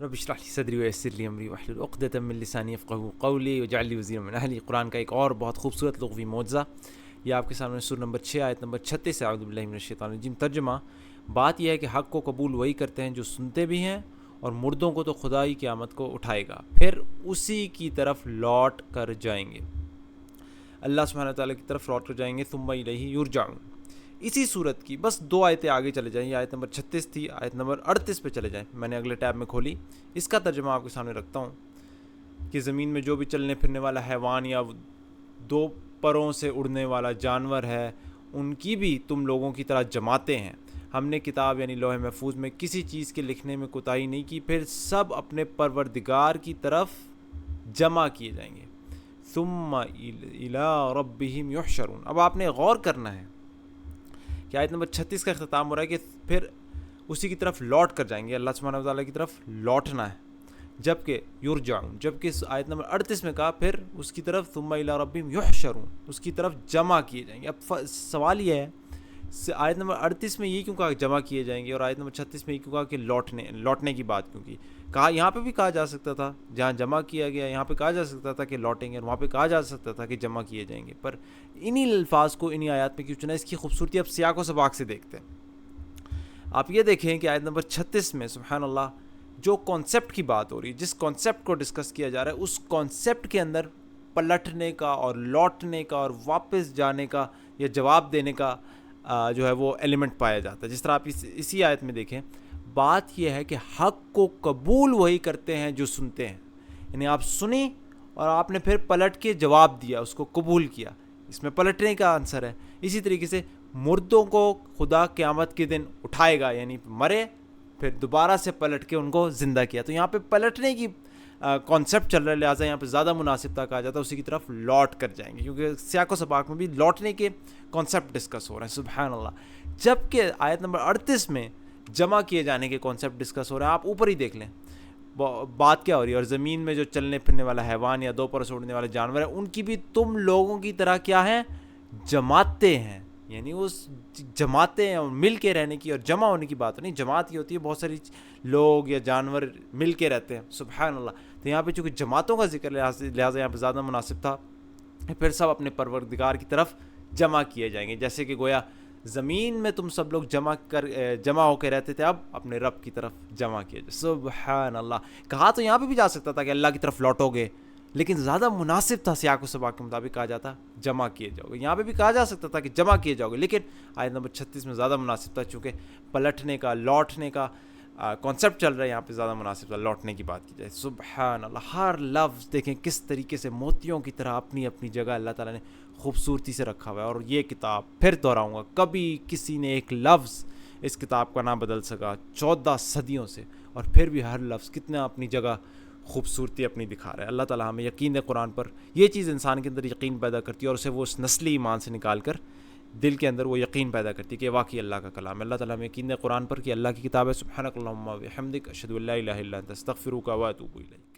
رب اشرح لی صدری ویسر لی امری واحلل عقدۃ من لسانی یفقہوا قولی واجعل لی وزیرا من اہلی۔ قرآن کا ایک اور بہت خوبصورت لغوی معجزہ، یہ آپ کے سامنے سورہ نمبر 6 آیت نمبر 36 سے اعوذ باللہ من الشیطان الرجیم۔ ترجمہ، بات یہ ہے کہ حق کو قبول وہی کرتے ہیں جو سنتے بھی ہیں، اور مردوں کو تو خدا ہی قیامت کو اٹھائے گا، پھر اسی کی طرف لوٹ کر جائیں گے، اللہ سبحانہ وتعالیٰ کی طرف لوٹ کر جائیں گے، ثم الیہ یرجعون۔ اسی صورت کی بس 2 آیتیں آگے چلے جائیں، یہ آیت نمبر 36 تھی، آیت نمبر 38 پہ چلے جائیں، میں نے اگلے ٹیب میں کھولی، اس کا ترجمہ آپ کے سامنے رکھتا ہوں کہ زمین میں جو بھی چلنے پھرنے والا حیوان یا 2 پروں سے اڑنے والا جانور ہے، ان کی بھی تم لوگوں کی طرح جماعتیں ہیں۔ ہم نے کتاب یعنی لوح محفوظ میں کسی چیز کے لکھنے میں کوتاہی نہیں کی، پھر سب اپنے پروردگار کی طرف جمع کیے جائیں گے، ثم الی ربہم یحشرون۔ اب آپ نے غور کرنا ہے کہ آیت نمبر 36 کا اختتام ہو رہا ہے کہ پھر اسی کی طرف لوٹ کر جائیں گے، اللہ سبحانہ وتعالیٰ کی طرف لوٹنا ہے، جبکہ یرجعون، جبکہ آیت نمبر 38 میں کہا پھر اس کی طرف ثم الی ربہم یحشرون، اس کی طرف جمع کیے جائیں گے۔ اب سوال یہ ہے، آیت نمبر 38 میں یہ کیوں کہا جمع کیے جائیں گے، اور آیت نمبر 36 میں یہ کیوں کہا کہ لوٹنے کی بات کیوں کی؟ کہا یہاں پہ بھی کہا جا سکتا تھا، جہاں جمع کیا گیا یہاں پہ کہا جا سکتا تھا کہ لوٹیں گے، اور وہاں پہ کہا جا سکتا تھا کہ جمع کیے جائیں گے، پر انہی الفاظ کو انہی آیات میں کیوں چنا؟ اس کی خوبصورتی اب سیاق و سباق سے دیکھتے ہیں۔ آپ یہ دیکھیں کہ آیت نمبر 36 میں سبحان اللہ جو کانسیپٹ کی بات ہو رہی ہے، جس کانسیپٹ کو ڈسکس کیا جا رہا ہے، اس کانسیپٹ کے اندر پلٹنے کا اور لوٹنے کا اور واپس جانے کا یا جواب دینے کا جو ہے وہ ایلیمنٹ پایا جاتا ہے۔ جس طرح آپ اسی آیت میں دیکھیں، بات یہ ہے کہ حق کو قبول وہی کرتے ہیں جو سنتے ہیں، یعنی آپ سنی اور آپ نے پھر پلٹ کے جواب دیا، اس کو قبول کیا، اس میں پلٹنے کا آنسر ہے۔ اسی طریقے سے مردوں کو خدا قیامت کے دن اٹھائے گا، یعنی مرے پھر دوبارہ سے پلٹ کے ان کو زندہ کیا، تو یہاں پہ پلٹنے کی کانسیپٹ چل رہا ہے، لہٰذا یہاں پہ زیادہ مناسب تھا کہا جاتا ہے اسی کی طرف لوٹ کر جائیں گے، کیونکہ سیاق و سباق میں بھی لوٹنے کے کانسیپٹ ڈسکس ہو رہے ہیں، سبحان اللہ۔ جبکہ آیت نمبر 38 میں جمع کیے جانے کے کانسیپٹ ڈسکس ہو رہے ہیں، آپ اوپر ہی دیکھ لیں بات کیا ہو رہی ہے، اور زمین میں جو چلنے پھرنے والا حیوان یا 2 پر سے اڑنے والے جانور ہیں، ان کی بھی تم لوگوں کی طرح کیا ہیں؟ جماعتیں ہیں، یعنی اس جماعتیں مل کے رہنے کی اور جمع ہونے کی بات نہیں، جماعت یہ ہوتی ہے بہت ساری لوگ یا جانور مل کے رہتے ہیں، سبحان اللہ۔ تو یہاں پہ چونکہ جماعتوں کا ذکر لہٰذا یہاں پہ زیادہ مناسب تھا، پھر سب اپنے پروردگار کی طرف جمع کیے جائیں گے، جیسے کہ گویا زمین میں تم سب لوگ جمع ہو کے رہتے تھے، اب اپنے رب کی طرف جمع کیے جائے، سبحان اللہ۔ کہا تو یہاں پہ بھی جا سکتا تھا کہ اللہ کی طرف لوٹو گے، لیکن زیادہ مناسب تھا سیاق و سباق کے مطابق کہا جاتا جمع کیے جاؤ گے۔ یہاں پہ بھی کہا جا سکتا تھا کہ جمع کیے جاؤ گے، لیکن آیت نمبر 36 میں زیادہ مناسب تھا، چونکہ پلٹنے کا لوٹنے کا کانسیپٹ چل رہا ہے، یہاں پہ زیادہ مناسب تھا لوٹنے کی بات کی جائے، سبحان اللہ۔ ہر لفظ دیکھیں کس طریقے سے موتیوں کی طرح اپنی اپنی جگہ اللہ تعالیٰ نے خوبصورتی سے رکھا ہوا ہے، اور یہ کتاب پھر دہراؤں گا کبھی کسی نے ایک لفظ اس کتاب کا نہ بدل سکا 14 صدیوں سے، اور پھر بھی ہر لفظ کتنا اپنی جگہ خوبصورتی اپنی دکھا رہا ہے۔ اللہ تعالیٰ ہمیں یقین ہے قرآن پر، یہ چیز انسان کے اندر یقین پیدا کرتی ہے، اور اسے وہ اس نسلی ایمان سے نکال کر دل کے اندر وہ یقین پیدا کرتی ہے کہ واقعی اللہ کا کلام ہے۔ اللہ تعالیٰ ہمیں یقین ہے قرآن پر کہ اللہ کی کتاب ہے۔ سبحانک اللہم و بحمدک، اشہد ان لا الہ الا انت، استغفرک و اتوب الیک۔